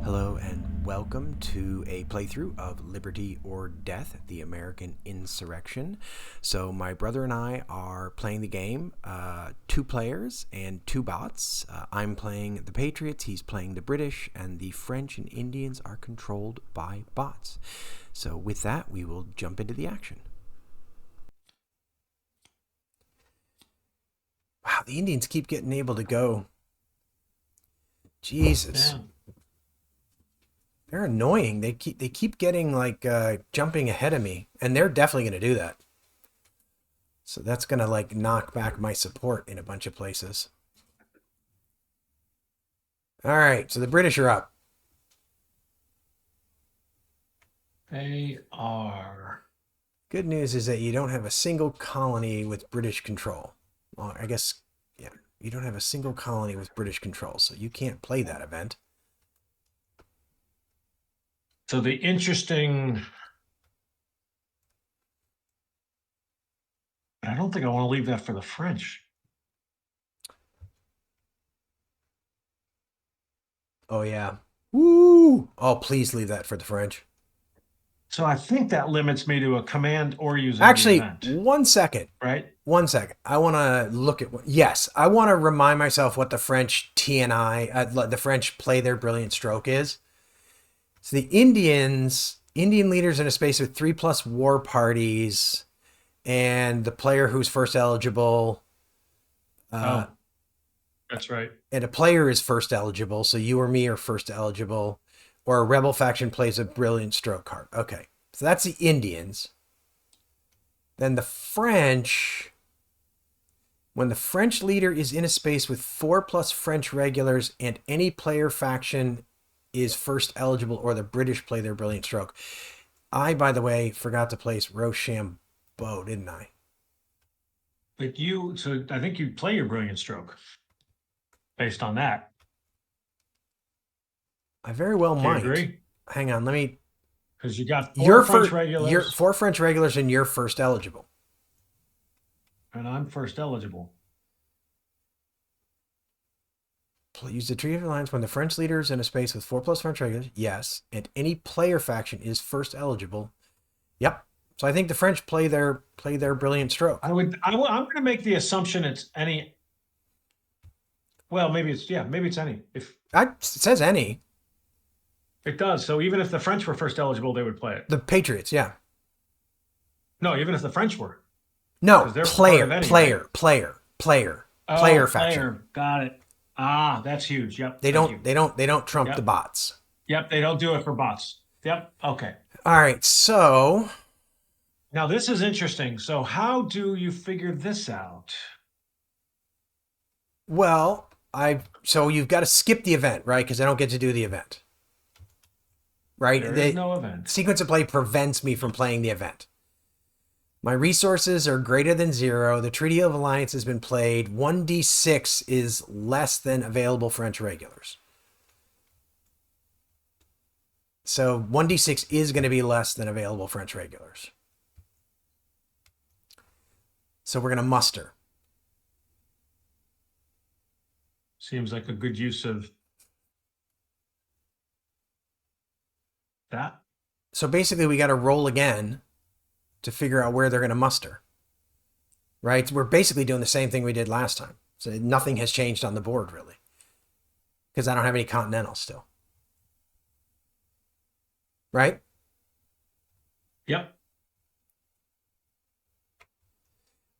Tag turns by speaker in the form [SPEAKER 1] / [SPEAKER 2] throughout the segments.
[SPEAKER 1] Hello and welcome to a playthrough of Liberty or Death, the American Insurrection. So my brother and I are playing the game, 2 players and 2 bots. I'm playing the Patriots, he's playing the British, and the French and Indians are controlled by bots. So with that, we will jump into the action. Wow, the Indians keep getting able to go. Jesus.
[SPEAKER 2] Yeah.
[SPEAKER 1] They're annoying. They keep getting like jumping ahead of me, and they're definitely going to do that. So that's going to like knock back my support in a bunch of places. All right, so the British are up.
[SPEAKER 2] They are.
[SPEAKER 1] Good news is that you don't have a single colony with British control. Well, I guess, yeah, you don't have a single colony with British control, so you can't play that event.
[SPEAKER 2] So the interesting. I don't think I want to leave that for the French.
[SPEAKER 1] Oh, yeah. Woo! Oh, please leave that for the French.
[SPEAKER 2] So I think that limits me to a command or using
[SPEAKER 1] Actually,
[SPEAKER 2] the event.
[SPEAKER 1] 1 second.
[SPEAKER 2] Right?
[SPEAKER 1] 1 second. I want to look at what. Yes, I want to remind myself what the French TNI, the French play their brilliant stroke is. So the Indian leaders in a space with 3+ war parties, and the player who's first eligible.
[SPEAKER 2] That's right.
[SPEAKER 1] And a player is first eligible, so you or me are first eligible, or a rebel faction plays a brilliant stroke card. Okay, so that's the Indians. Then the French, when the French leader is in a space with 4+ French regulars and any player faction is first eligible, or the British play their brilliant stroke. I, by the way, forgot to place Rochambeau, didn't I?
[SPEAKER 2] But so I think you play your brilliant stroke based on that.
[SPEAKER 1] I very well
[SPEAKER 2] Do you
[SPEAKER 1] might.
[SPEAKER 2] agree?
[SPEAKER 1] Hang on, let me.
[SPEAKER 2] Because you got 4 French regulars.
[SPEAKER 1] You're 4 French regulars, and you're first eligible.
[SPEAKER 2] And I'm first eligible.
[SPEAKER 1] Use the Treaty of Alliance when the French leader is in a space with 4+ French regulars. Yes, and any player faction is first eligible. Yep. So I think the French play their brilliant stroke.
[SPEAKER 2] I'm going to make the assumption it's any. Well, maybe it's any. If
[SPEAKER 1] It says any.
[SPEAKER 2] It does. So even if the French were first eligible, they would play it.
[SPEAKER 1] The Patriots, yeah.
[SPEAKER 2] No, even if the French were.
[SPEAKER 1] No, player
[SPEAKER 2] Oh,
[SPEAKER 1] faction.
[SPEAKER 2] Got it. Ah, that's huge. Yep.
[SPEAKER 1] They don't trump the bots.
[SPEAKER 2] Yep, they don't do it for bots. Yep. Okay.
[SPEAKER 1] All right, so
[SPEAKER 2] now this is interesting. So how do you figure this out?
[SPEAKER 1] well, so you've got to skip the event, right? Because I don't get to do the event. Right?
[SPEAKER 2] There is no event.
[SPEAKER 1] Sequence of play prevents me from playing the event. My resources are greater than 0. The Treaty of Alliance has been played. 1d6 is less than available French regulars. So 1d6 is going to be less than available French regulars. So we're going to muster.
[SPEAKER 2] Seems like a good use of that.
[SPEAKER 1] So basically we got to roll again to figure out where they're going to muster. Right? We're basically doing the same thing we did last time. So nothing has changed on the board, really. Because I don't have any continentals still. Right?
[SPEAKER 2] Yep.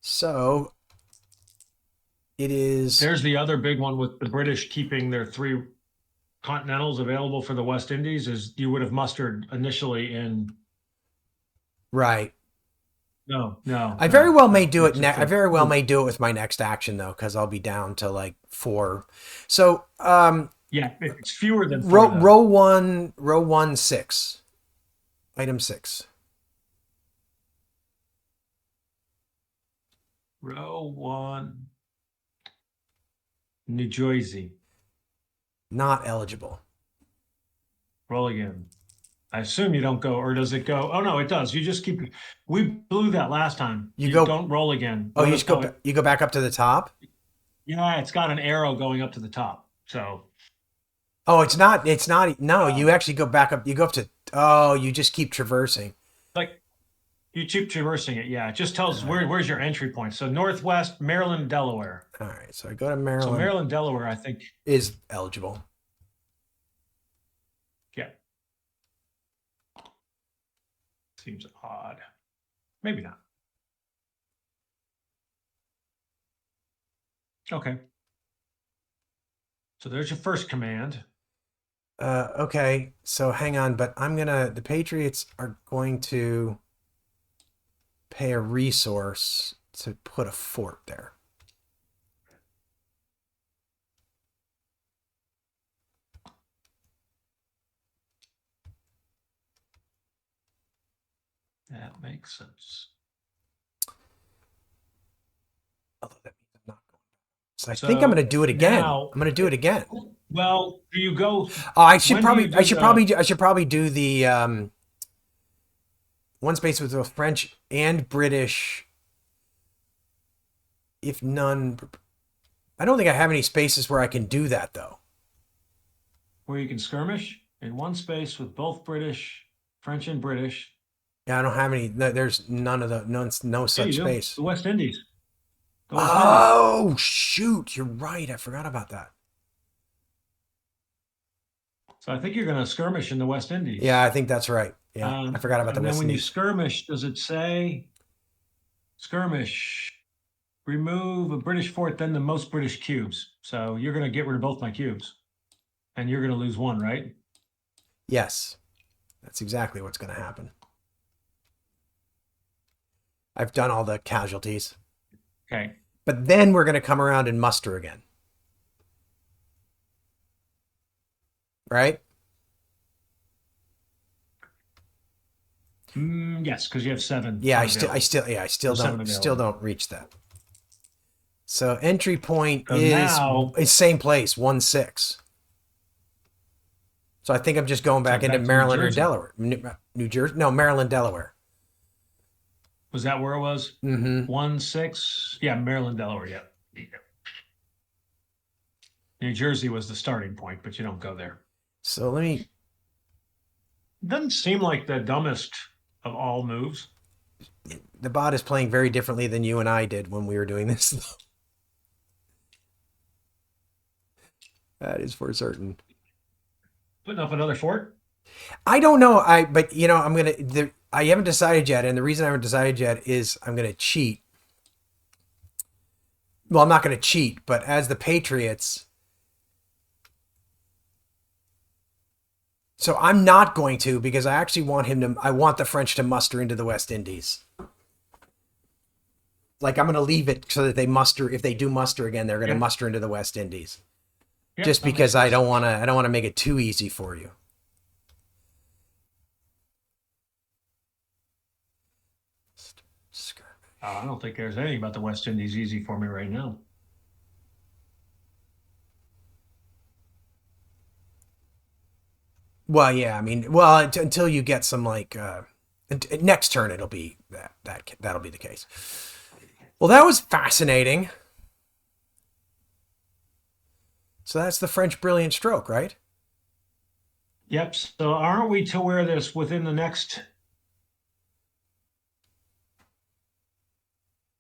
[SPEAKER 1] So it is...
[SPEAKER 2] There's the other big one with the British keeping their 3 continentals available for the West Indies, is you would have mustered initially in...
[SPEAKER 1] Right.
[SPEAKER 2] No.
[SPEAKER 1] I very well may do it. I very well may do it with my next action though, because I'll be down to like 4. So
[SPEAKER 2] yeah, it's fewer than 4.
[SPEAKER 1] row one 6, item 6.
[SPEAKER 2] Row 1, New Jersey.
[SPEAKER 1] Not eligible.
[SPEAKER 2] Roll again. I assume you don't go, or does it go? Oh no, it does. You just keep. We blew that last time. You
[SPEAKER 1] go.
[SPEAKER 2] Don't roll again.
[SPEAKER 1] Oh, you just go. You go back up to the top.
[SPEAKER 2] Yeah, it's got an arrow going up to the top. So
[SPEAKER 1] Oh, it's not. It's not. No, you
[SPEAKER 2] um,
[SPEAKER 1] actually go back up. You go up to. Oh, you just keep traversing.
[SPEAKER 2] like you keep traversing it. Yeah, it just tells
[SPEAKER 1] Uh,
[SPEAKER 2] where's your entry point. So Northwest, Maryland, Delaware.
[SPEAKER 1] all right. So I go to
[SPEAKER 2] So
[SPEAKER 1] Maryland.
[SPEAKER 2] Maryland, Delaware, I think.
[SPEAKER 1] Is eligible.
[SPEAKER 2] Yeah, seems odd. Maybe not. Okay. So there's your first command.
[SPEAKER 1] Okay. So hang on, but I'm gonna. The Patriots are going to pay a resource to put a fort there.
[SPEAKER 2] That makes sense.
[SPEAKER 1] Although that means I'm not going. So I think I'm
[SPEAKER 2] So
[SPEAKER 1] gonna do it again.
[SPEAKER 2] now,
[SPEAKER 1] I'm gonna do it again.
[SPEAKER 2] well, do you go?
[SPEAKER 1] Oh, I should
[SPEAKER 2] When do you
[SPEAKER 1] probably. I
[SPEAKER 2] do
[SPEAKER 1] should
[SPEAKER 2] the?
[SPEAKER 1] probably. I should probably do the one space with both French and British. If none, I don't think I have any spaces where I can do that though.
[SPEAKER 2] Where you can skirmish in one space with both British, French, and British.
[SPEAKER 1] Yeah, I don't have any. There's none of the no
[SPEAKER 2] Yeah, you
[SPEAKER 1] such
[SPEAKER 2] do.
[SPEAKER 1] space.
[SPEAKER 2] The West Indies. The West Indies.
[SPEAKER 1] Oh shoot! You're right. I forgot about that.
[SPEAKER 2] So I think you're going to skirmish in the West
[SPEAKER 1] Yeah,
[SPEAKER 2] Indies.
[SPEAKER 1] I think that's right. Yeah, I forgot about the
[SPEAKER 2] And then
[SPEAKER 1] West
[SPEAKER 2] when you
[SPEAKER 1] Indies.
[SPEAKER 2] skirmish, does it say skirmish? Remove a British fort, then the most British cubes. So you're going to get rid of both my cubes, and you're going to lose one, right?
[SPEAKER 1] Yes, that's exactly what's going to happen. I've done all the casualties,
[SPEAKER 2] Okay.
[SPEAKER 1] but then we're going to come around and muster again, right?
[SPEAKER 2] Yes, because you have seven.
[SPEAKER 1] Yeah,
[SPEAKER 2] unavailable.
[SPEAKER 1] I still
[SPEAKER 2] Or seven available.
[SPEAKER 1] don't reach that. So entry point
[SPEAKER 2] So now,
[SPEAKER 1] is same place, 1-6. So I think I'm just going
[SPEAKER 2] so
[SPEAKER 1] back into
[SPEAKER 2] back to New
[SPEAKER 1] Maryland or
[SPEAKER 2] Jersey.
[SPEAKER 1] Delaware. New Jersey? No, Maryland, Delaware.
[SPEAKER 2] Was that where it was?
[SPEAKER 1] Mm-hmm.
[SPEAKER 2] 1-6. Yeah, Maryland, Delaware. Yeah. New Jersey was the starting point, but you don't go there.
[SPEAKER 1] So let me.
[SPEAKER 2] It doesn't seem like the dumbest of all moves.
[SPEAKER 1] The bot is playing very differently than you and I did when we were doing this. That is for certain.
[SPEAKER 2] Putting up another fort?
[SPEAKER 1] I don't know. But you know, I'm gonna. I haven't decided yet, and the reason I haven't decided yet is I'm gonna cheat. Well, I'm not gonna cheat, but as the Patriots. So I'm not going to because I actually want him to. I want the French to muster into the West Indies. Like I'm going to leave it so that they muster. If they do muster again, they're going to
[SPEAKER 2] Yeah.
[SPEAKER 1] muster into the West Indies.
[SPEAKER 2] Yeah,
[SPEAKER 1] Just
[SPEAKER 2] that makes
[SPEAKER 1] because I
[SPEAKER 2] sense.
[SPEAKER 1] don't want to. I don't want to make it too easy for you.
[SPEAKER 2] I don't think there's anything about the West Indies easy for me right now.
[SPEAKER 1] Well, yeah. I mean, well, until you get some like next turn, it'll be that'll be the case. Well, that was fascinating. So that's the French brilliant stroke, right?
[SPEAKER 2] Yep. So aren't we to where this within the next?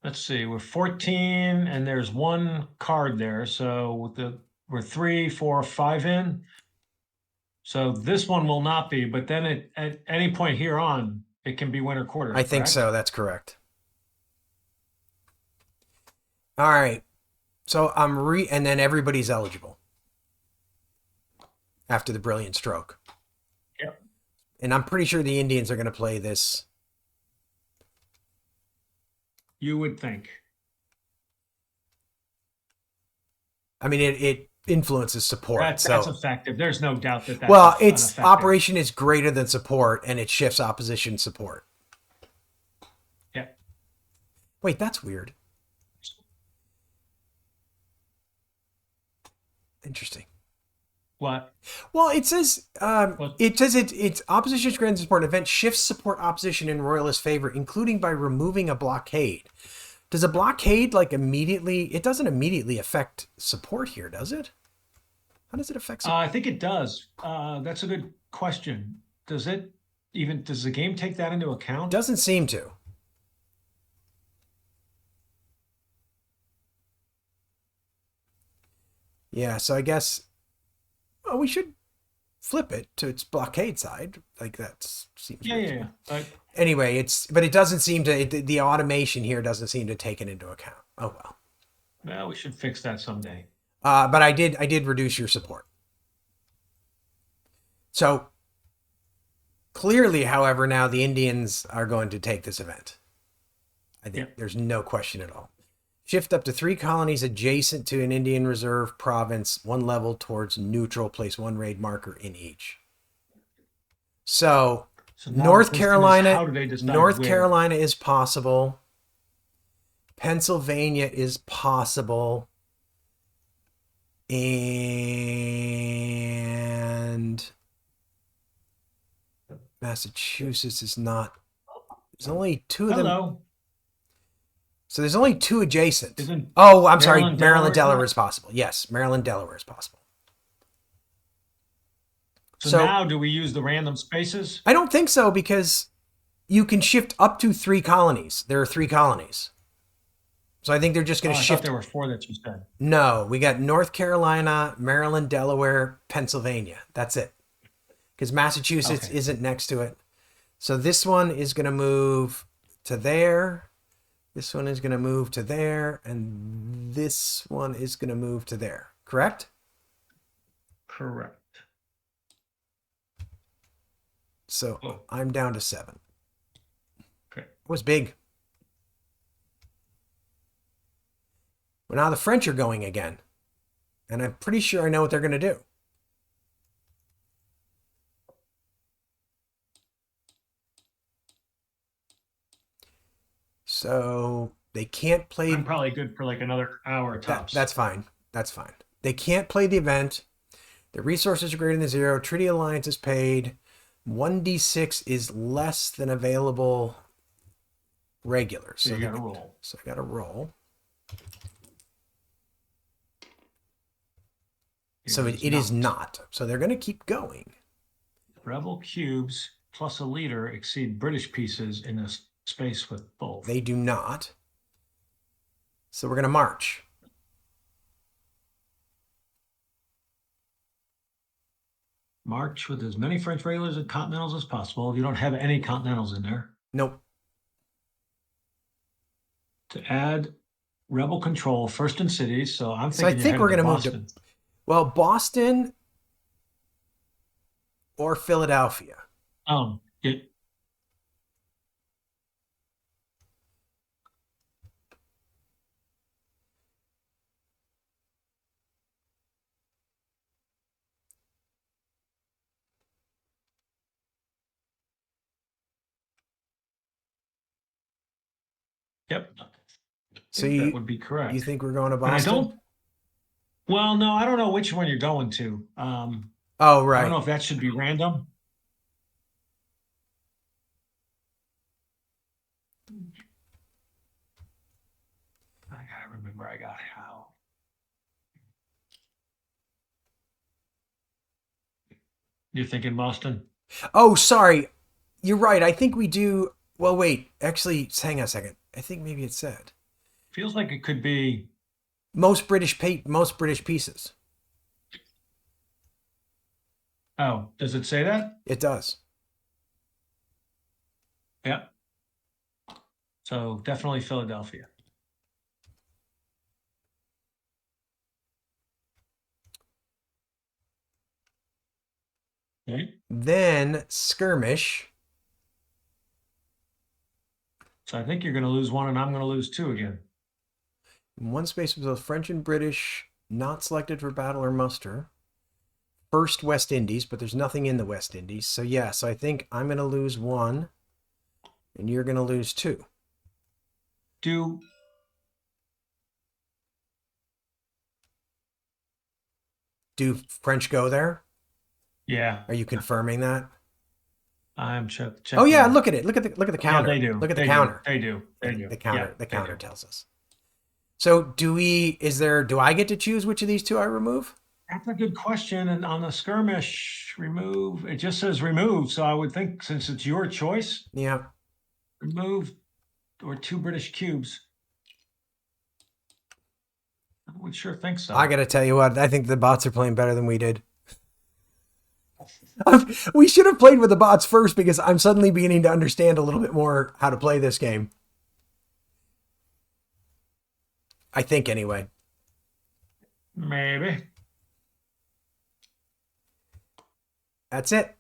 [SPEAKER 2] Let's see. We're 14, and there's one card there. So we're 3, 4, 5 in. So this one will not be, but then at any point here on, it can be winter quarters.
[SPEAKER 1] I think
[SPEAKER 2] correct?
[SPEAKER 1] so. That's correct. All right. So and then everybody's eligible after the brilliant stroke.
[SPEAKER 2] Yep.
[SPEAKER 1] And I'm pretty sure the Indians are going to play this.
[SPEAKER 2] You would think.
[SPEAKER 1] I mean, it influences support.
[SPEAKER 2] That's effective. There's no doubt that that's
[SPEAKER 1] well, it's
[SPEAKER 2] effective.
[SPEAKER 1] operation is greater than support, and it shifts opposition support.
[SPEAKER 2] Yeah.
[SPEAKER 1] Wait, that's weird. Interesting.
[SPEAKER 2] What?
[SPEAKER 1] Well, it says it's opposition's grand support event shifts support opposition in royalist favor, including by removing a blockade. Does a blockade like immediately? It doesn't immediately affect support here, does it? How does it affect support?
[SPEAKER 2] I think it does. That's a good question. Does the game take that into account?
[SPEAKER 1] Doesn't seem to. Yeah, so I guess we should flip it to its blockade side. Like that seems
[SPEAKER 2] Yeah, yeah,
[SPEAKER 1] reasonable.
[SPEAKER 2] yeah.
[SPEAKER 1] Anyway, but it doesn't seem to. The automation here doesn't seem to take it into account. Oh well.
[SPEAKER 2] Well, we should fix that someday.
[SPEAKER 1] But I did reduce your support. So clearly, however, now the Indians are going to take this event. I think there's no question at all. Shift up to 3 colonies adjacent to an Indian Reserve province, 1 level towards neutral. Place 1 raid marker in each. So
[SPEAKER 2] now
[SPEAKER 1] North
[SPEAKER 2] the question is, how
[SPEAKER 1] Carolina,
[SPEAKER 2] do they decide
[SPEAKER 1] North
[SPEAKER 2] where?
[SPEAKER 1] Carolina is possible. Pennsylvania is possible. And Massachusetts is not. There's only 2 of them.
[SPEAKER 2] Hello.
[SPEAKER 1] So there's only 2 adjacent.
[SPEAKER 2] Isn't
[SPEAKER 1] Oh, I'm sorry.
[SPEAKER 2] Maryland,
[SPEAKER 1] Maryland,
[SPEAKER 2] Delaware
[SPEAKER 1] Delaware is possible. Yes, Maryland, Delaware is possible.
[SPEAKER 2] So now do we use the random spaces?
[SPEAKER 1] I don't think so, because you can shift up to 3 colonies. There are 3 colonies. So I think they're just going to
[SPEAKER 2] I
[SPEAKER 1] shift.
[SPEAKER 2] thought there were 4 that you said.
[SPEAKER 1] No, we got North Carolina, Maryland, Delaware, Pennsylvania. That's it. Because Massachusetts isn't next to it. So this one is going to move to there. This one is going to move to there. And this one is going to move to there. Correct?
[SPEAKER 2] Correct.
[SPEAKER 1] So I'm down to 7.
[SPEAKER 2] Okay.
[SPEAKER 1] It was big. Well, now the French are going again. And I'm pretty sure I know what they're going to do. So they can't play.
[SPEAKER 2] I'm probably good for like another hour tops.
[SPEAKER 1] That's fine. That's fine. They can't play the event. The resources are greater than 0. Treaty alliance is paid. 1d6 is less than available regular.
[SPEAKER 2] So you got to roll.
[SPEAKER 1] So I got to roll. So it is not. So they're going to keep going.
[SPEAKER 2] Rebel cubes plus a leader exceed British pieces in a space with both.
[SPEAKER 1] They do not. So we're going to march.
[SPEAKER 2] March with as many French regulars and continentals as possible. You don't have any continentals in there.
[SPEAKER 1] Nope.
[SPEAKER 2] To add rebel control first in cities. So I'm thinking
[SPEAKER 1] I think we're going to move to, well, Boston or Philadelphia.
[SPEAKER 2] Yep.
[SPEAKER 1] So
[SPEAKER 2] that would be correct.
[SPEAKER 1] You think we're going to Boston?
[SPEAKER 2] Well, no, I don't know which one you're going to.
[SPEAKER 1] Oh, right.
[SPEAKER 2] I don't know if that should be random. I gotta remember I got how. You're thinking Boston?
[SPEAKER 1] Oh, sorry. You're right. I think we do. Well, wait. Actually, hang on a second. I think maybe it said.
[SPEAKER 2] Feels like it could be
[SPEAKER 1] most British pieces.
[SPEAKER 2] Oh, does it say that?
[SPEAKER 1] It does.
[SPEAKER 2] Yeah. So definitely Philadelphia. Okay.
[SPEAKER 1] Then skirmish.
[SPEAKER 2] So I think you're going to lose 1 and I'm going to lose 2 again.
[SPEAKER 1] In 1 space with both French and British, not selected for battle or muster. First West Indies, but there's nothing in the West Indies. So yeah, so I think I'm going to lose 1 and you're going to lose 2. Do French go there?
[SPEAKER 2] Yeah.
[SPEAKER 1] Are you confirming that?
[SPEAKER 2] I'm
[SPEAKER 1] Oh yeah,
[SPEAKER 2] checking.
[SPEAKER 1] look at it. Look at the
[SPEAKER 2] Yeah, they
[SPEAKER 1] counter.
[SPEAKER 2] do.
[SPEAKER 1] Look at the
[SPEAKER 2] They do.
[SPEAKER 1] counter.
[SPEAKER 2] They do.
[SPEAKER 1] Yeah,
[SPEAKER 2] They do.
[SPEAKER 1] the
[SPEAKER 2] Yeah,
[SPEAKER 1] counter. The
[SPEAKER 2] they
[SPEAKER 1] counter
[SPEAKER 2] do.
[SPEAKER 1] tells us. So do I get to choose which of these two I remove?
[SPEAKER 2] That's a good question. And on the skirmish, remove, it just says remove. So I would think since it's your choice,
[SPEAKER 1] Yeah.
[SPEAKER 2] remove or two British cubes. I would sure think
[SPEAKER 1] I
[SPEAKER 2] so.
[SPEAKER 1] got to tell you what, I think the bots are playing better than we did. We should have played with the bots first because I'm suddenly beginning to understand a little bit more how to play this game. I think anyway.
[SPEAKER 2] Maybe.
[SPEAKER 1] That's it.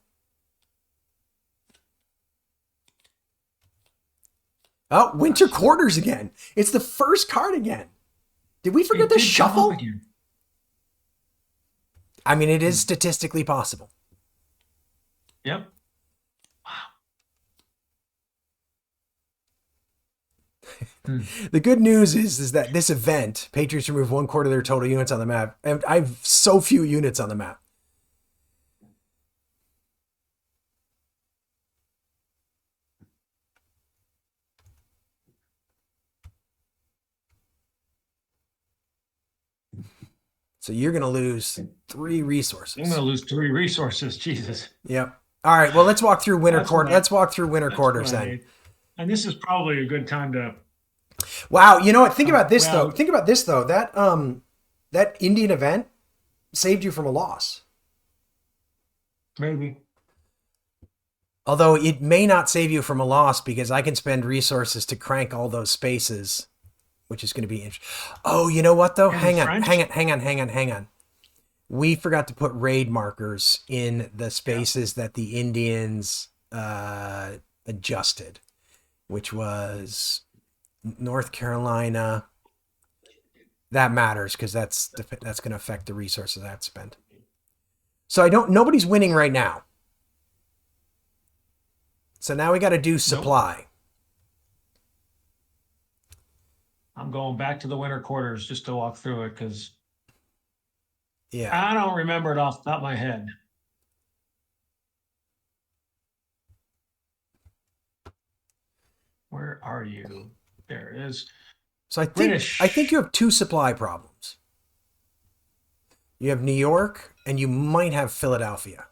[SPEAKER 1] Oh, winter quarters again. It's the first card again. Did we forget
[SPEAKER 2] It
[SPEAKER 1] the
[SPEAKER 2] did come up
[SPEAKER 1] shuffle?
[SPEAKER 2] again.
[SPEAKER 1] I mean, it is statistically possible.
[SPEAKER 2] Yep. Hmm.
[SPEAKER 1] The good news is that this event, Patriots remove 1/4 of their total units on the map. And I have so few units on the map. So you're going to lose 3
[SPEAKER 2] I'm
[SPEAKER 1] resources.
[SPEAKER 2] going to lose 3 resources. Jesus.
[SPEAKER 1] Yep. All right. Well, let's walk through winter
[SPEAKER 2] That's
[SPEAKER 1] quarter.
[SPEAKER 2] what I,
[SPEAKER 1] Let's walk through winter
[SPEAKER 2] that's what
[SPEAKER 1] quarters
[SPEAKER 2] I
[SPEAKER 1] then.
[SPEAKER 2] hate. And this is probably a good time to,
[SPEAKER 1] Wow. You know what? Think about this though.
[SPEAKER 2] well,
[SPEAKER 1] Think about this though. That Indian event saved you from a loss.
[SPEAKER 2] maybe.
[SPEAKER 1] Although it may not save you from a loss because I can spend resources to crank all those spaces, which is going to be interesting. Oh, you know what though?
[SPEAKER 2] And the
[SPEAKER 1] Hang on. We forgot to put raid markers in the spaces that the Indians adjusted, which was North Carolina. That matters because that's going to affect the resources I have to spend. So nobody's winning right now. So now we got to do supply.
[SPEAKER 2] Nope. I'm going back to the winter quarters just to walk through it because
[SPEAKER 1] Yeah.
[SPEAKER 2] I don't remember it off the top of my head. Where are you? There it is.
[SPEAKER 1] So I
[SPEAKER 2] British.
[SPEAKER 1] think you have 2 supply problems. You have New York and you might have Philadelphia.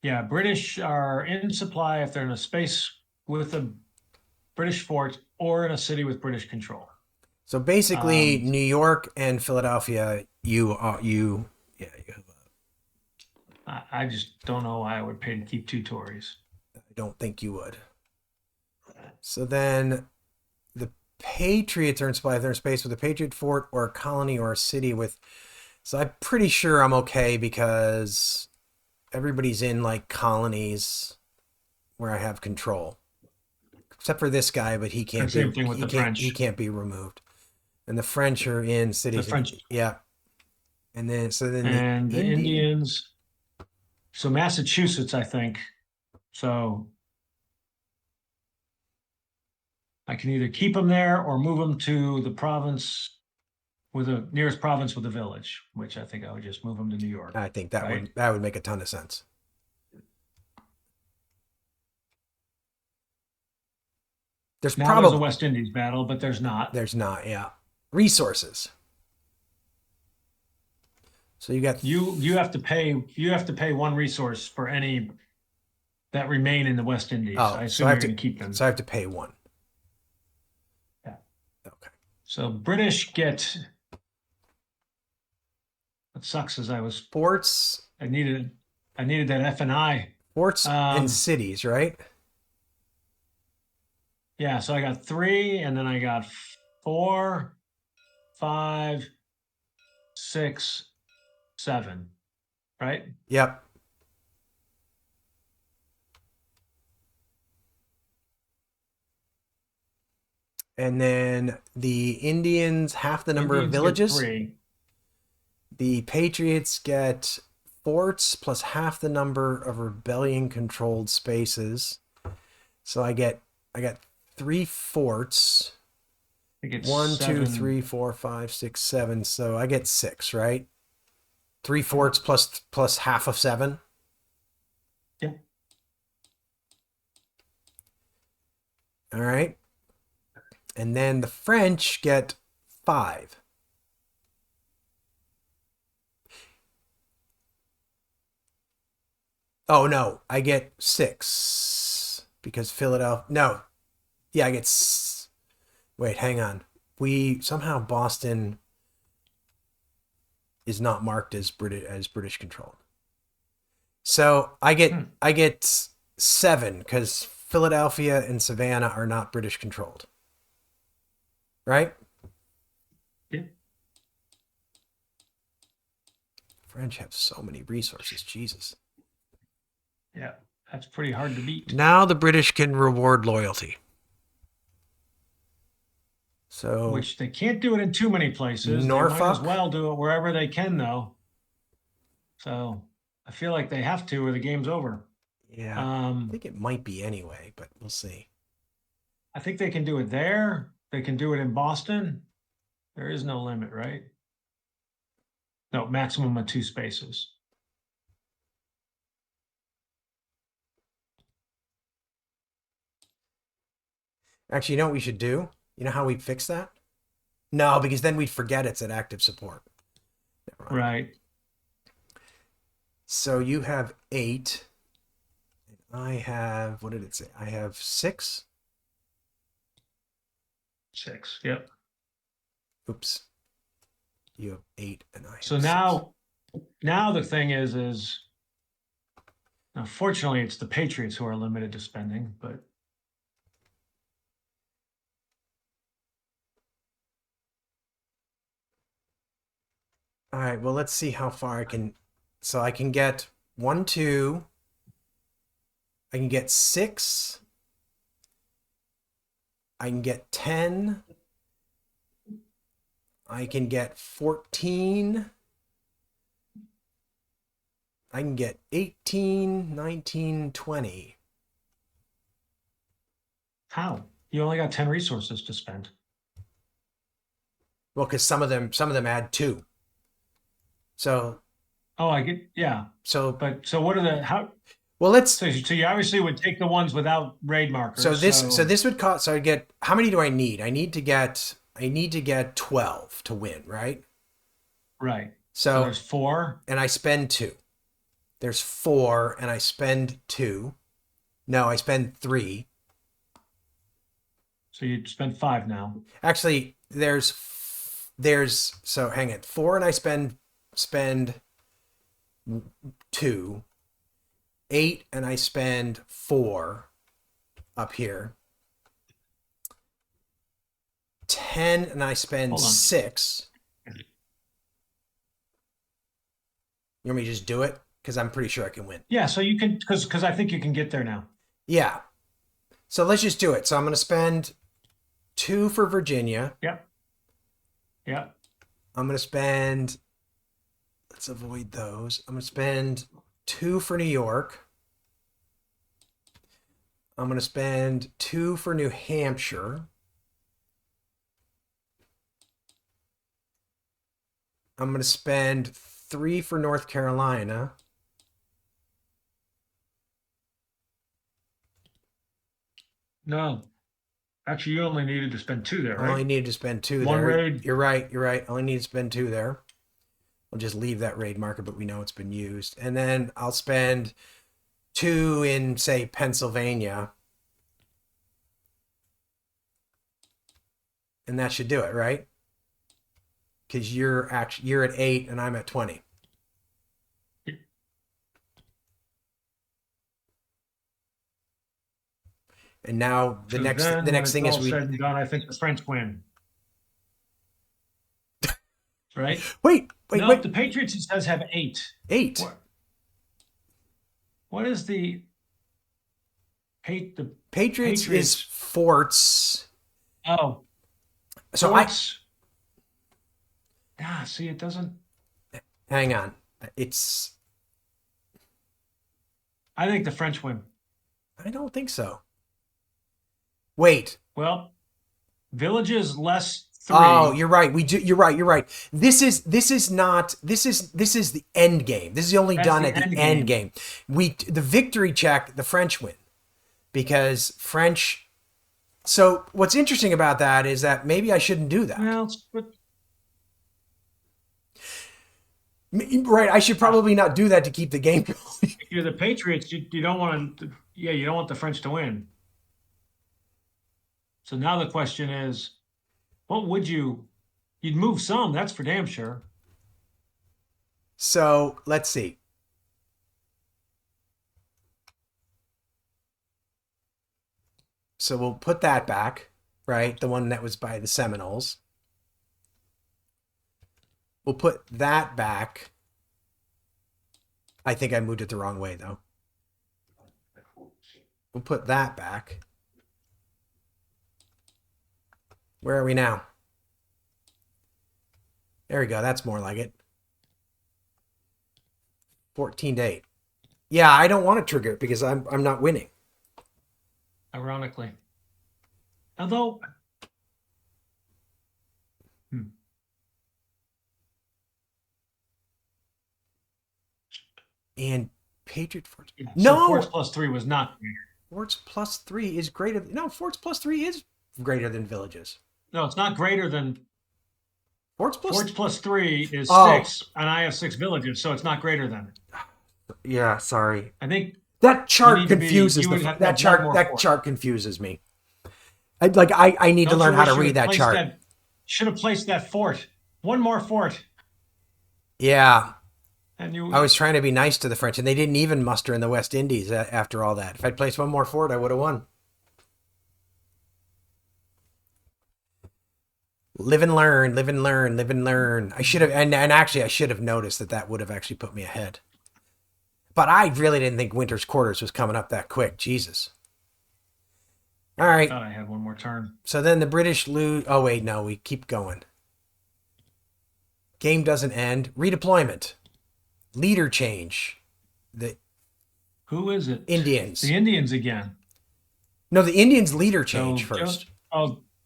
[SPEAKER 2] Yeah, British are in supply if they're in a space with a British fort or in a city with British control.
[SPEAKER 1] So basically, New York and Philadelphia, you have.
[SPEAKER 2] I just don't know why I would pay to keep 2 Tories.
[SPEAKER 1] I don't think you would. So then, the Patriots are in supply. They're in space with a Patriot fort or a colony or a city with. So I'm pretty sure I'm okay because everybody's in like colonies where I have control, except for this guy, but he can't
[SPEAKER 2] Same
[SPEAKER 1] be.
[SPEAKER 2] thing with the French.
[SPEAKER 1] He can't be removed. And the French are in cities.
[SPEAKER 2] The French.
[SPEAKER 1] Yeah. And then
[SPEAKER 2] the Indians. So Massachusetts, I think. So I can either keep them there or move them to the province with the nearest province with a village, which I think I would just move them to New York.
[SPEAKER 1] I think that
[SPEAKER 2] right?
[SPEAKER 1] would make a ton of sense. There's
[SPEAKER 2] a West Indies battle, but there's not.
[SPEAKER 1] There's not, yeah. Resources. So you got
[SPEAKER 2] you have to pay 1 resource for any that remain in the West Indies.
[SPEAKER 1] Oh,
[SPEAKER 2] I assume you're going to keep them.
[SPEAKER 1] So I have to pay 1.
[SPEAKER 2] Yeah.
[SPEAKER 1] Okay.
[SPEAKER 2] So British get. What sucks is
[SPEAKER 1] ports.
[SPEAKER 2] I needed that F&I.
[SPEAKER 1] Ports and cities, right?
[SPEAKER 2] Yeah, so I got 3, and then I got 4, 5, 6, 7, right?
[SPEAKER 1] Yep. And then the Indians, half the number of villages.
[SPEAKER 2] 3.
[SPEAKER 1] The Patriots get forts plus half the number of rebellion-controlled spaces. So I got 3 forts.
[SPEAKER 2] I think it's
[SPEAKER 1] 1, 2,
[SPEAKER 2] 7.
[SPEAKER 1] 3, 4, 5, 6, 7. So I get 6, right? 3 forts plus half of 7.
[SPEAKER 2] Yeah.
[SPEAKER 1] All right. And then the French get 5. Oh no, I get 6 because Philadelphia. No, yeah, I get. Wait, hang on. We somehow Boston is not marked as British controlled. So I get 7 because Philadelphia and Savannah are not British controlled, right?
[SPEAKER 2] Yeah.
[SPEAKER 1] French have so many resources, Jesus.
[SPEAKER 2] Yeah. That's pretty hard to beat.
[SPEAKER 1] Now the British can reward loyalty. So
[SPEAKER 2] Which they can't do it in too many places. They might as
[SPEAKER 1] Norfolk,
[SPEAKER 2] well do it wherever they can, though. So I feel like they have to, or the game's over.
[SPEAKER 1] yeah, I think it might be anyway, but we'll see.
[SPEAKER 2] I think they can do it there. They can do it in Boston. There is no limit, right? No, maximum of 2 spaces.
[SPEAKER 1] Actually, you know what we should do? You know how we'd fix that? No, because then we'd forget it's at active support.
[SPEAKER 2] Right.
[SPEAKER 1] So you have 8. I have, what did it say? I have 6.
[SPEAKER 2] 6. Yep.
[SPEAKER 1] Oops. You have 8 and I have
[SPEAKER 2] So
[SPEAKER 1] 6.
[SPEAKER 2] now the thing is now fortunately it's the Patriots who are limited to spending, but
[SPEAKER 1] All right, well, let's see how far I can. So I can get 1, 2. I can get 6. I can get 10. I can get 14. I can get 18, 19, 20.
[SPEAKER 2] how? You only got 10 resources to spend.
[SPEAKER 1] Well, because some of them add 2. So
[SPEAKER 2] Oh, I get, yeah.
[SPEAKER 1] so
[SPEAKER 2] But so what are the how
[SPEAKER 1] well let's
[SPEAKER 2] so you obviously would take the ones without raid
[SPEAKER 1] so
[SPEAKER 2] markers.
[SPEAKER 1] this would cost, so I get, how many do I need? I need to get 12 to win, right?
[SPEAKER 2] Right. So
[SPEAKER 1] So
[SPEAKER 2] there's 4.
[SPEAKER 1] and I spend 2. There's 4 and I spend 2. No, I spend 3.
[SPEAKER 2] So you spend 5 now.
[SPEAKER 1] Actually, there's so hang it. 4 and I spend 2. 8 and I spend 4 up here. 10 and I spend
[SPEAKER 2] Hold on.
[SPEAKER 1] 6. You want me to just do it? Because I'm pretty sure I can win.
[SPEAKER 2] Yeah, so you can because I think you can get there now.
[SPEAKER 1] Yeah. So let's just do it. So I'm going to spend 2 for Virginia.
[SPEAKER 2] Yep. Yep.
[SPEAKER 1] I'm going to spend, let's avoid those. I'm going to spend 2 for New York. I'm going to spend 2 for New Hampshire. I'm going to spend 3 for North Carolina.
[SPEAKER 2] No. Actually, you only needed to spend 2 there,
[SPEAKER 1] I only
[SPEAKER 2] right?
[SPEAKER 1] needed to spend 2
[SPEAKER 2] One
[SPEAKER 1] there.
[SPEAKER 2] raid.
[SPEAKER 1] You're right. You're right. I only need to spend 2 there. I'll just leave that raid marker, but we know it's been used. And then I'll spend 2 in, say, Pennsylvania. And that should do it, right? Because you're at 8 and I'm at 20. And now the
[SPEAKER 2] So
[SPEAKER 1] next
[SPEAKER 2] then,
[SPEAKER 1] the
[SPEAKER 2] when
[SPEAKER 1] next
[SPEAKER 2] it's
[SPEAKER 1] thing is
[SPEAKER 2] all said and done, I think the French win. Right?
[SPEAKER 1] wait.
[SPEAKER 2] No, the Patriots, it says, have 8.
[SPEAKER 1] 8.
[SPEAKER 2] What is the
[SPEAKER 1] Patriots is forts.
[SPEAKER 2] Oh,
[SPEAKER 1] So
[SPEAKER 2] forts. See, it doesn't.
[SPEAKER 1] hang on. It's
[SPEAKER 2] I think the French win.
[SPEAKER 1] I don't think so. Wait.
[SPEAKER 2] Well, villages less
[SPEAKER 1] Oh,
[SPEAKER 2] 3.
[SPEAKER 1] you're right. We do. You're right. You're right. This is not. This is the end game. This is only
[SPEAKER 2] That's
[SPEAKER 1] done
[SPEAKER 2] the
[SPEAKER 1] at the
[SPEAKER 2] end
[SPEAKER 1] end
[SPEAKER 2] game.
[SPEAKER 1] game. The victory check. The French win because French. So what's interesting about that is that maybe I shouldn't do that.
[SPEAKER 2] Well, but
[SPEAKER 1] Right. I should probably not do that to keep the game going.
[SPEAKER 2] if you're the Patriots, you don't want to. Yeah, you don't want the French to win. So now the question is, what would you? You'd move some. That's for damn sure.
[SPEAKER 1] So let's see. So we'll put that back, right? The one that was by the Seminoles. We'll put that back. I think I moved it the wrong way, though. We'll put that back. Where are we now? There we go. That's more like it. 14-8. Yeah, I don't want to trigger it because I'm not winning.
[SPEAKER 2] Ironically, although.
[SPEAKER 1] And Patriot Forts.
[SPEAKER 2] So
[SPEAKER 1] No,
[SPEAKER 2] force plus 3 was not.
[SPEAKER 1] Forts plus 3 is greater. No, Forts plus 3 is greater than villages.
[SPEAKER 2] No, it's not greater than.
[SPEAKER 1] Forts
[SPEAKER 2] plus 3 is
[SPEAKER 1] Oh.
[SPEAKER 2] 6, and I have 6 villages, so it's not greater than.
[SPEAKER 1] Yeah, sorry.
[SPEAKER 2] I think
[SPEAKER 1] That chart
[SPEAKER 2] need to be-
[SPEAKER 1] confuses
[SPEAKER 2] you would have to
[SPEAKER 1] that
[SPEAKER 2] have more
[SPEAKER 1] chart. That
[SPEAKER 2] force.
[SPEAKER 1] chart confuses me. I need to
[SPEAKER 2] don't
[SPEAKER 1] learn
[SPEAKER 2] you
[SPEAKER 1] how
[SPEAKER 2] wish
[SPEAKER 1] to
[SPEAKER 2] you
[SPEAKER 1] read
[SPEAKER 2] had
[SPEAKER 1] that
[SPEAKER 2] placed
[SPEAKER 1] chart.
[SPEAKER 2] should have placed that fort. One more fort,
[SPEAKER 1] Yeah,
[SPEAKER 2] and you.
[SPEAKER 1] I was trying to be nice to the French, and they didn't even muster in the West Indies after all that. If I'd placed one more fort, I would have won. Live and learn, live and learn, live and learn. I should have, and actually, I should have noticed that would have actually put me ahead. But I really didn't think Winter's Quarters was coming up that quick. Jesus. All
[SPEAKER 2] I
[SPEAKER 1] right.
[SPEAKER 2] thought I had one more turn.
[SPEAKER 1] So then the British lose. Oh, wait, no, we keep going. Game doesn't end. Redeployment. Leader change. The
[SPEAKER 2] Who is it?
[SPEAKER 1] Indians.
[SPEAKER 2] The Indians again.
[SPEAKER 1] No, the Indians leader
[SPEAKER 2] So
[SPEAKER 1] change first.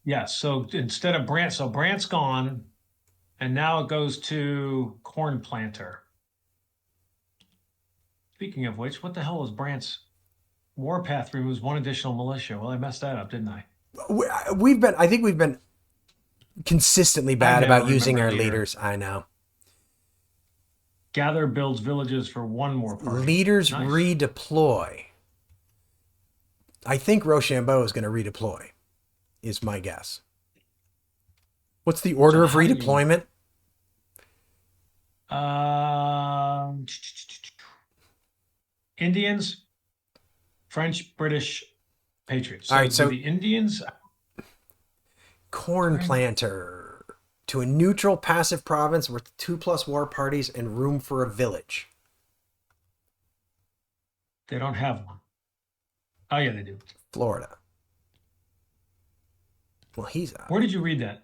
[SPEAKER 2] yes. So instead of Brant, so Brant's gone, and now it goes to Corn Planter. Speaking of which, what the hell was Brant's warpath removes one additional militia? Well, I messed that up, didn't I?
[SPEAKER 1] I think we've been consistently bad
[SPEAKER 2] never
[SPEAKER 1] about using our
[SPEAKER 2] remember leader.
[SPEAKER 1] leaders. I know.
[SPEAKER 2] Gather builds villages for one more party.
[SPEAKER 1] Leaders
[SPEAKER 2] Nice.
[SPEAKER 1] redeploy. I think Rochambeau is going to redeploy, is my guess. What's the order of
[SPEAKER 2] how do you-
[SPEAKER 1] redeployment?
[SPEAKER 2] Indians, French, British, Patriots. So
[SPEAKER 1] All right, so-
[SPEAKER 2] the Indians.
[SPEAKER 1] Corn planter. To a neutral passive province with 2+ war parties and room for a village.
[SPEAKER 2] They don't have one. Oh yeah, they do.
[SPEAKER 1] Florida. Well, he's out.
[SPEAKER 2] Where did you read that?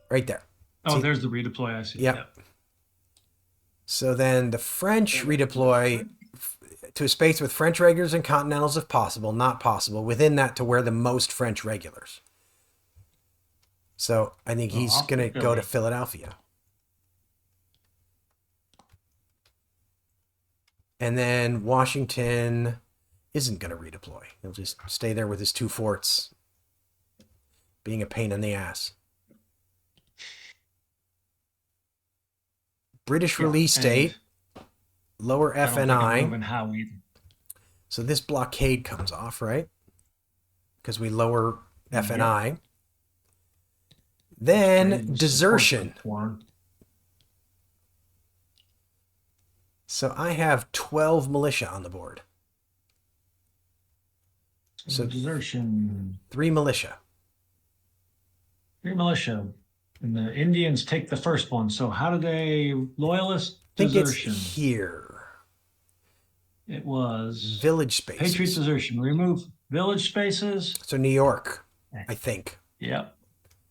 [SPEAKER 1] Right there.
[SPEAKER 2] Oh,
[SPEAKER 1] See-
[SPEAKER 2] there's the redeploy. I see.
[SPEAKER 1] Yep. So then the French redeploy to a space with French regulars and continentals if possible, not possible, within that to where the most French regulars. So I think he's
[SPEAKER 2] off to
[SPEAKER 1] going to go to
[SPEAKER 2] Philly.
[SPEAKER 1] Philadelphia. And then Washington isn't going to redeploy. He'll just stay there with his 2 forts, being a pain in the ass. British
[SPEAKER 2] Yeah,
[SPEAKER 1] release
[SPEAKER 2] and
[SPEAKER 1] date, lower
[SPEAKER 2] I don't think I'm
[SPEAKER 1] FNI.
[SPEAKER 2] moving how either.
[SPEAKER 1] So this blockade comes off, right? Because we lower FNI. Then
[SPEAKER 2] Trade
[SPEAKER 1] desertion.
[SPEAKER 2] support for corn.
[SPEAKER 1] So I have 12 militia on the board. So
[SPEAKER 2] desertion.
[SPEAKER 1] 3 militia.
[SPEAKER 2] 3 militia. And the Indians take the first one. So how do they loyalist
[SPEAKER 1] I think
[SPEAKER 2] desertion?
[SPEAKER 1] it's here.
[SPEAKER 2] It was
[SPEAKER 1] Village spaces.
[SPEAKER 2] Patriot desertion. Remove village spaces.
[SPEAKER 1] So New York, I think.
[SPEAKER 2] Yep.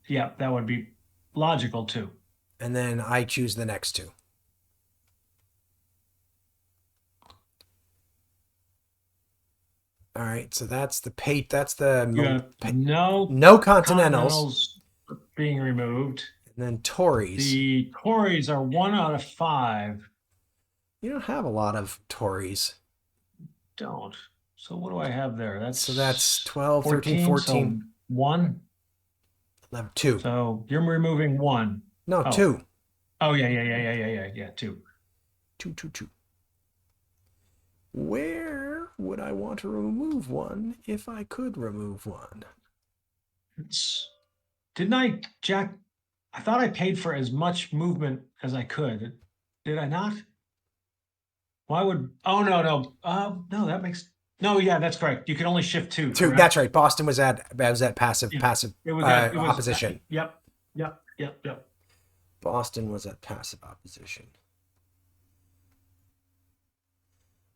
[SPEAKER 2] Yep, that would be logical too.
[SPEAKER 1] And then I choose the next 2. All right, so that's the
[SPEAKER 2] You got no
[SPEAKER 1] no continentals.
[SPEAKER 2] being removed.
[SPEAKER 1] And then Tories.
[SPEAKER 2] The Tories are 1 out of 5.
[SPEAKER 1] You don't have a lot of Tories.
[SPEAKER 2] Don't. So what do I have there?
[SPEAKER 1] That's 12, 13, 14.
[SPEAKER 2] So 1.
[SPEAKER 1] 11, 2.
[SPEAKER 2] So you're removing 1.
[SPEAKER 1] No,
[SPEAKER 2] Oh.
[SPEAKER 1] 2.
[SPEAKER 2] Oh, yeah, 2.
[SPEAKER 1] 2, 2, 2. Where would I want to remove one if I could remove one?
[SPEAKER 2] Didn't I, Jack? I thought I paid for as much movement as I could. Did I not? Why would? Oh no. No, that makes. No, yeah, that's correct. You can only shift 2.
[SPEAKER 1] 2.
[SPEAKER 2] Correct?
[SPEAKER 1] That's right. Boston was at passive
[SPEAKER 2] Yeah. It was
[SPEAKER 1] opposition.
[SPEAKER 2] Yep.
[SPEAKER 1] Boston was at passive opposition.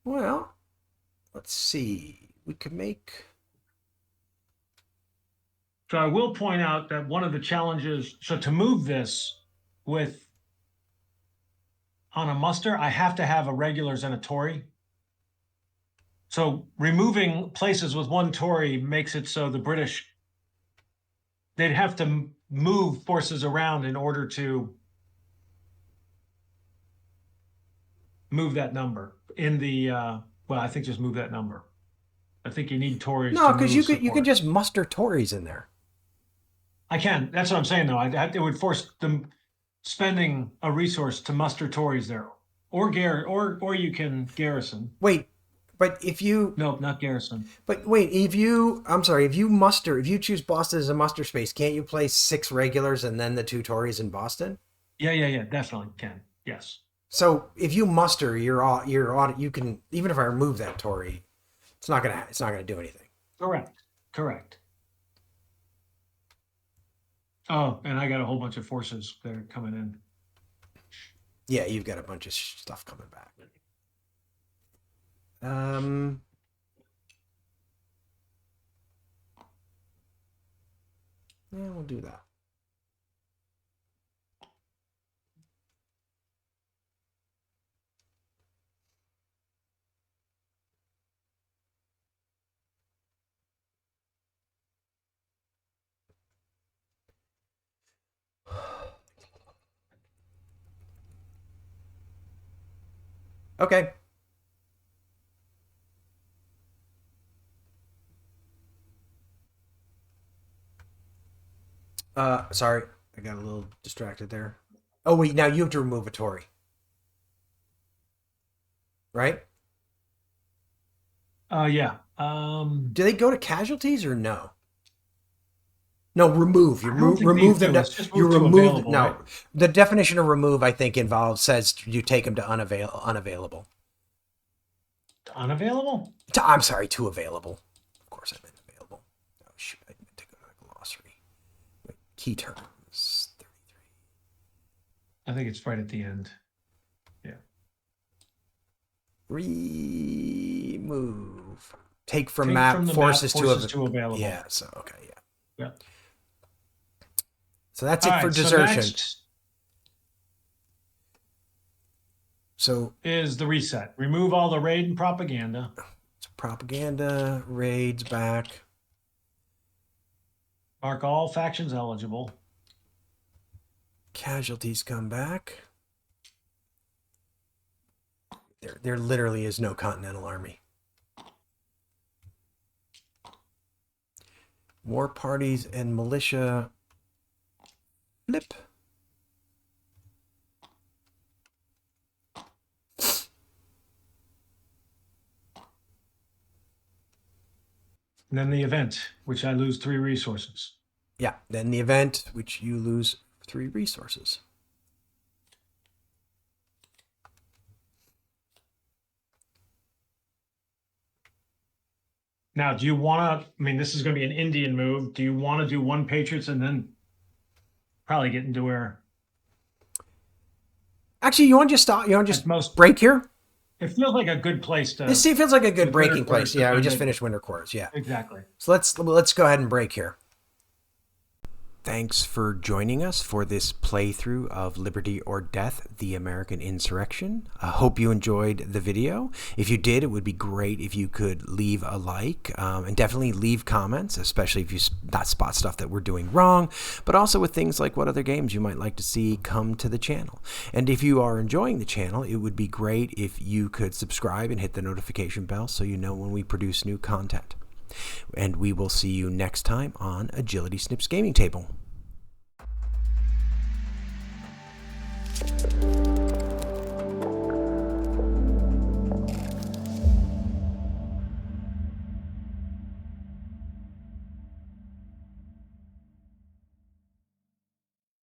[SPEAKER 1] Well, let's see. We could make.
[SPEAKER 2] So I will point out that one of the challenges. So to move this with on a muster, I have to have a regulars and a Tory. So removing places with 1 Tory makes it so the British, they'd have to move forces around in order to move that number in the, well, I think just move that number. I think you need Tories.
[SPEAKER 1] No, because you could just muster Tories in there.
[SPEAKER 2] I can. That's what I'm saying, though. It would force them spending a resource to muster Tories there, or you can garrison.
[SPEAKER 1] Wait, but if you
[SPEAKER 2] no, not garrison.
[SPEAKER 1] But wait, if you choose Boston as a muster space, can't you place 6 regulars and then the 2 Tories in Boston?
[SPEAKER 2] Yeah, definitely can. Yes.
[SPEAKER 1] So if you muster, you can, even if I remove that Tory, it's not gonna do anything.
[SPEAKER 2] Correct. Oh, and I got a whole bunch of forces that are coming in.
[SPEAKER 1] Yeah, you've got a bunch of stuff coming back. Yeah, we'll do that. Okay. Sorry, I got a little distracted there. Oh wait, now you have to remove a Tory, right?
[SPEAKER 2] Yeah.
[SPEAKER 1] Do they go to casualties or no? No, remove. Remove them. You remove. No, right? The definition of remove, I think, says you take them to unavailable.
[SPEAKER 2] To unavailable?
[SPEAKER 1] I'm sorry, to available. Of course, I meant available. Oh shoot, I meant to go to the glossary. Wait, key terms 33.
[SPEAKER 2] I think it's right at the end. Yeah.
[SPEAKER 1] Remove. Take from map forces to available. Yeah. So okay. Yeah. So that's it for desertion. So
[SPEAKER 2] is the reset. Remove all the raid and propaganda.
[SPEAKER 1] So propaganda, raids back.
[SPEAKER 2] Mark all factions eligible.
[SPEAKER 1] Casualties come back. There literally is no Continental Army. War parties and militia flip.
[SPEAKER 2] And then the event, which I lose 3 resources.
[SPEAKER 1] Yeah, then the event, which you lose 3 resources.
[SPEAKER 2] Now, do you want to, I mean, this is going to be an Indian move. Do you want to do 1 Patriots and then probably get into where?
[SPEAKER 1] Actually, you want to just stop? You want to just break here?
[SPEAKER 2] It feels like a good place to.
[SPEAKER 1] This feels like a good breaking place. Yeah, we just finished winter quarters. Yeah,
[SPEAKER 2] exactly.
[SPEAKER 1] So let's go ahead and break here. Thanks for joining us for this playthrough of Liberty or Death, the American Insurrection. I hope you enjoyed the video. If you did, it would be great if you could leave a like and definitely leave comments, especially if you spot stuff that we're doing wrong, but also with things like what other games you might like to see come to the channel. And if you are enjoying the channel, it would be great if you could subscribe and hit the notification bell so you know when we produce new content. And we will see you next time on Agility Snips Gaming Table.